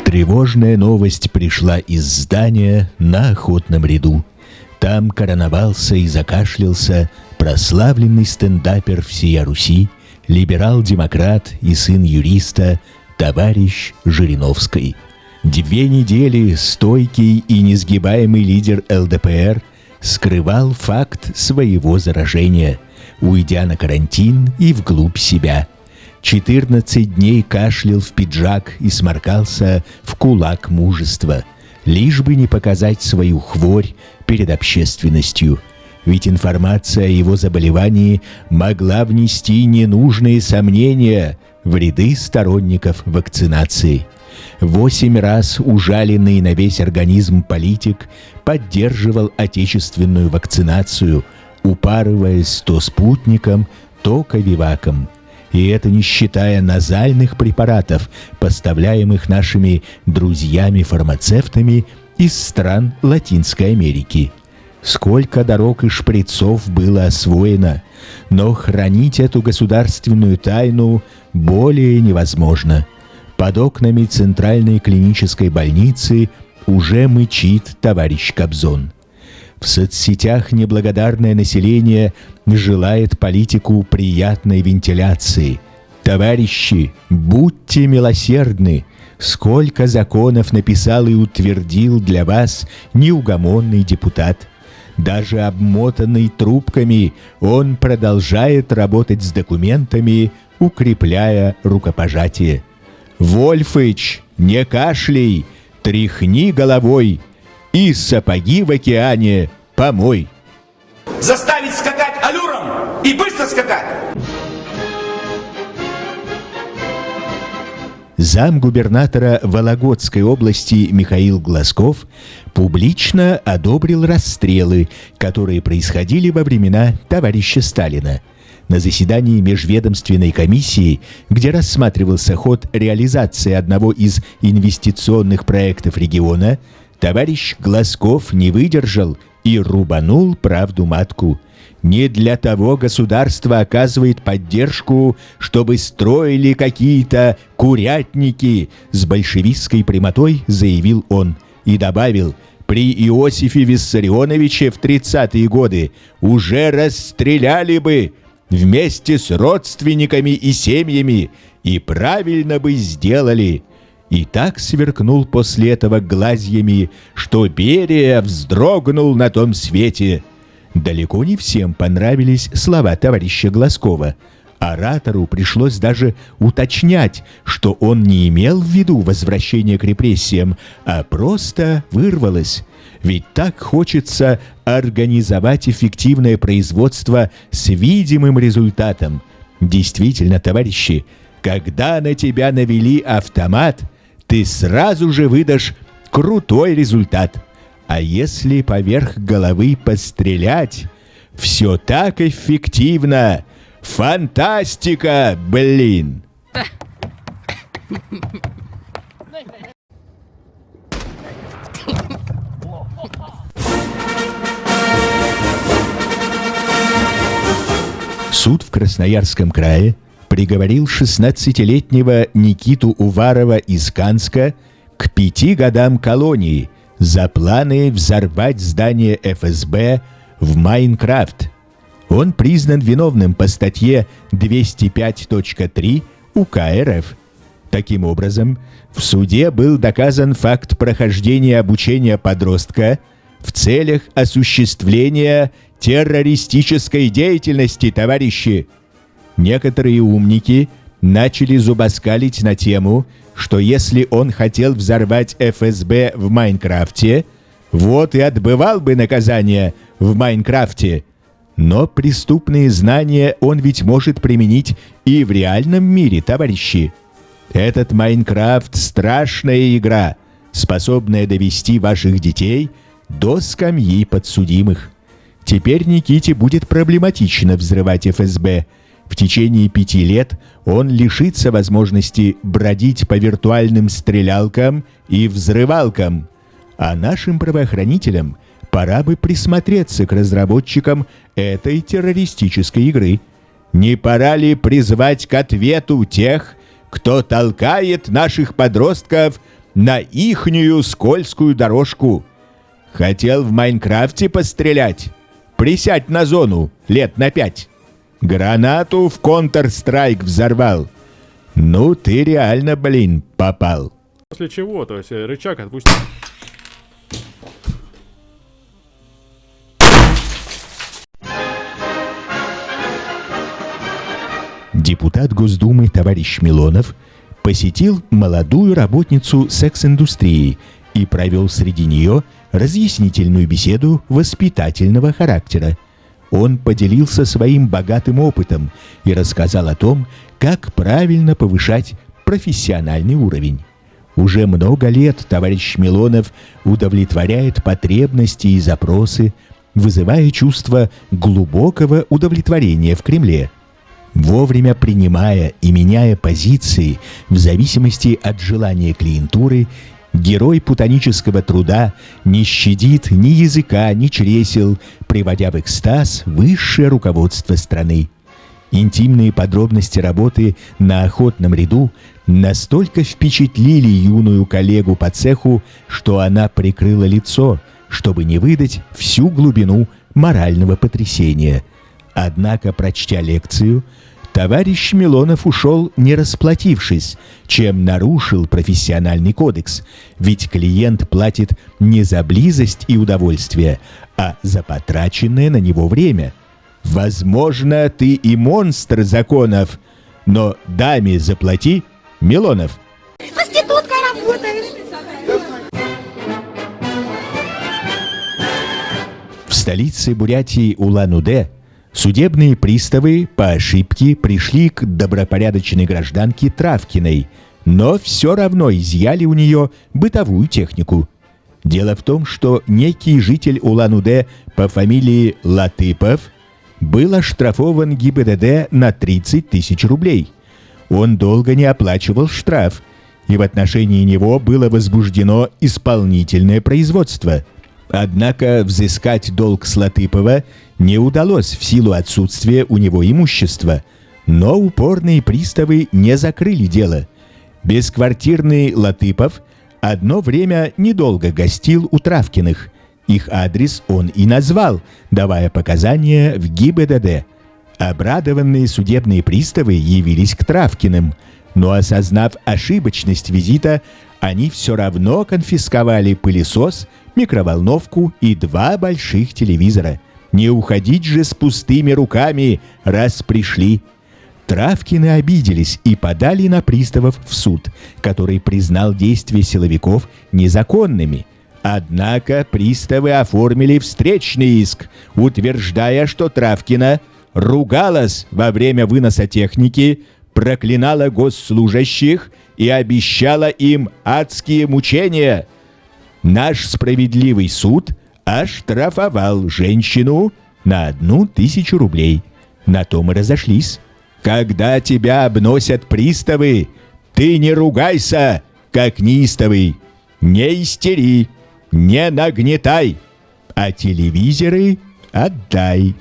Тревожная новость пришла из здания на Охотном ряду. Там короновался и закашлялся прославленный стендапер всея Руси, либерал-демократ и сын юриста товарищ Жириновский. 2 недели стойкий и несгибаемый лидер ЛДПР скрывал факт своего заражения, уйдя на карантин и вглубь себя. 14 дней кашлял в пиджак и сморкался в кулак мужества, лишь бы не показать свою хворь перед общественностью. Ведь информация о его заболевании могла внести ненужные сомнения в ряды сторонников вакцинации. 8 раз ужаленный на весь организм политик поддерживал отечественную вакцинацию, упарываясь то спутником, то ковиваком. И это не считая назальных препаратов, поставляемых нашими друзьями-фармацевтами из стран Латинской Америки. Сколько дорог и шприцов было освоено, но хранить эту государственную тайну более невозможно. Под окнами Центральной клинической больницы уже мычит товарищ Кобзон. В соцсетях неблагодарное население желает политику приятной вентиляции. Товарищи, будьте милосердны! Сколько законов написал и утвердил для вас неугомонный депутат. Даже обмотанный трубками, он продолжает работать с документами, укрепляя рукопожатие. Вольфыч, не кашляй, тряхни головой и сапоги в океане помой. Заставить скакать аллюром и быстро скакать. Замгубернатора Вологодской области Михаил Глазков публично одобрил расстрелы, которые происходили во времена товарища Сталина. На заседании межведомственной комиссии, где рассматривался ход реализации одного из инвестиционных проектов региона, товарищ Глазков не выдержал и рубанул правду матку. Не для того государство оказывает поддержку, чтобы строили какие-то курятники, с большевистской прямотой заявил он и добавил: при Иосифе Виссарионовиче в 30-е годы уже расстреляли бы вместе с родственниками и семьями, и правильно бы сделали. И так сверкнул после этого глазьями, что Берия вздрогнул на том свете. Далеко не всем понравились слова товарища Глазкова. Оратору пришлось даже уточнять, что он не имел в виду возвращение к репрессиям, а просто вырвалось. Ведь так хочется организовать эффективное производство с видимым результатом. Действительно, товарищи, когда на тебя навели автомат, ты сразу же выдашь крутой результат. А если поверх головы пострелять, все так эффективно. Фантастика, блин! Суд в Красноярском крае приговорил 16-летнего Никиту Уварова из Канска к 5 годам колонии за планы взорвать здание ФСБ в Майнкрафт. Он признан виновным по статье 205.3 УК РФ. Таким образом, в суде был доказан факт прохождения обучения подростка в целях осуществления террористической деятельности, товарищи. Некоторые умники начали зубоскалить на тему, что если он хотел взорвать ФСБ в Майнкрафте, вот и отбывал бы наказание в Майнкрафте. Но преступные знания он ведь может применить и в реальном мире, товарищи. Этот Майнкрафт — страшная игра, способная довести ваших детей до скамьи подсудимых. Теперь Никите будет проблематично взрывать ФСБ. В течение 5 лет он лишится возможности бродить по виртуальным стрелялкам и взрывалкам. А нашим правоохранителям пора бы присмотреться к разработчикам этой террористической игры. Не пора ли призвать к ответу тех, кто толкает наших подростков на ихнюю скользкую дорожку. Хотел в Майнкрафте пострелять. Присядь на зону лет на 5. Гранату в Counter-Strike взорвал. Ну ты реально, блин, попал. После чего, то есть рычаг отпустил. Депутат Госдумы товарищ Милонов посетил молодую работницу секс-индустрии и провел среди нее разъяснительную беседу воспитательного характера. Он поделился своим богатым опытом и рассказал о том, как правильно повышать профессиональный уровень. Уже много лет товарищ Милонов удовлетворяет потребности и запросы, вызывая чувство глубокого удовлетворения в Кремле. Вовремя принимая и меняя позиции в зависимости от желания клиентуры, герой путанического труда не щадит ни языка, ни чресел, приводя в экстаз высшее руководство страны. Интимные подробности работы на охотном ряду настолько впечатлили юную коллегу по цеху, что она прикрыла лицо, чтобы не выдать всю глубину морального потрясения. Однако, прочтя лекцию, товарищ Милонов ушел, не расплатившись, чем нарушил профессиональный кодекс, ведь клиент платит не за близость и удовольствие, а за потраченное на него время. Возможно, ты и монстр законов, но даме заплати, Милонов. Проституткой работаешь. В столице Бурятии Улан-Удэ судебные приставы по ошибке пришли к добропорядочной гражданке Травкиной, но все равно изъяли у нее бытовую технику. Дело в том, что некий житель Улан-Удэ по фамилии Латыпов был оштрафован ГИБДД на 30 тысяч рублей. Он долго не оплачивал штраф, и в отношении него было возбуждено исполнительное производство. Однако взыскать долг с Латыпова не удалось в силу отсутствия у него имущества, но упорные приставы не закрыли дело. Бесквартирный Латыпов одно время недолго гостил у Травкиных. Их адрес он и назвал, давая показания в ГИБДД. Обрадованные судебные приставы явились к Травкиным, но, осознав ошибочность визита, они все равно конфисковали пылесос, микроволновку и 2 больших телевизора. Не уходить же с пустыми руками, раз пришли. Травкины обиделись и подали на приставов в суд, который признал действия силовиков незаконными. Однако приставы оформили встречный иск, утверждая, что Травкина ругалась во время выноса техники, проклинала госслужащих и обещала им адские мучения. Наш справедливый суд оштрафовал женщину на 1000 рублей. На том и разошлись. Когда тебя обносят приставы, ты не ругайся, как неистовый, не истери, не нагнетай, а телевизоры отдай.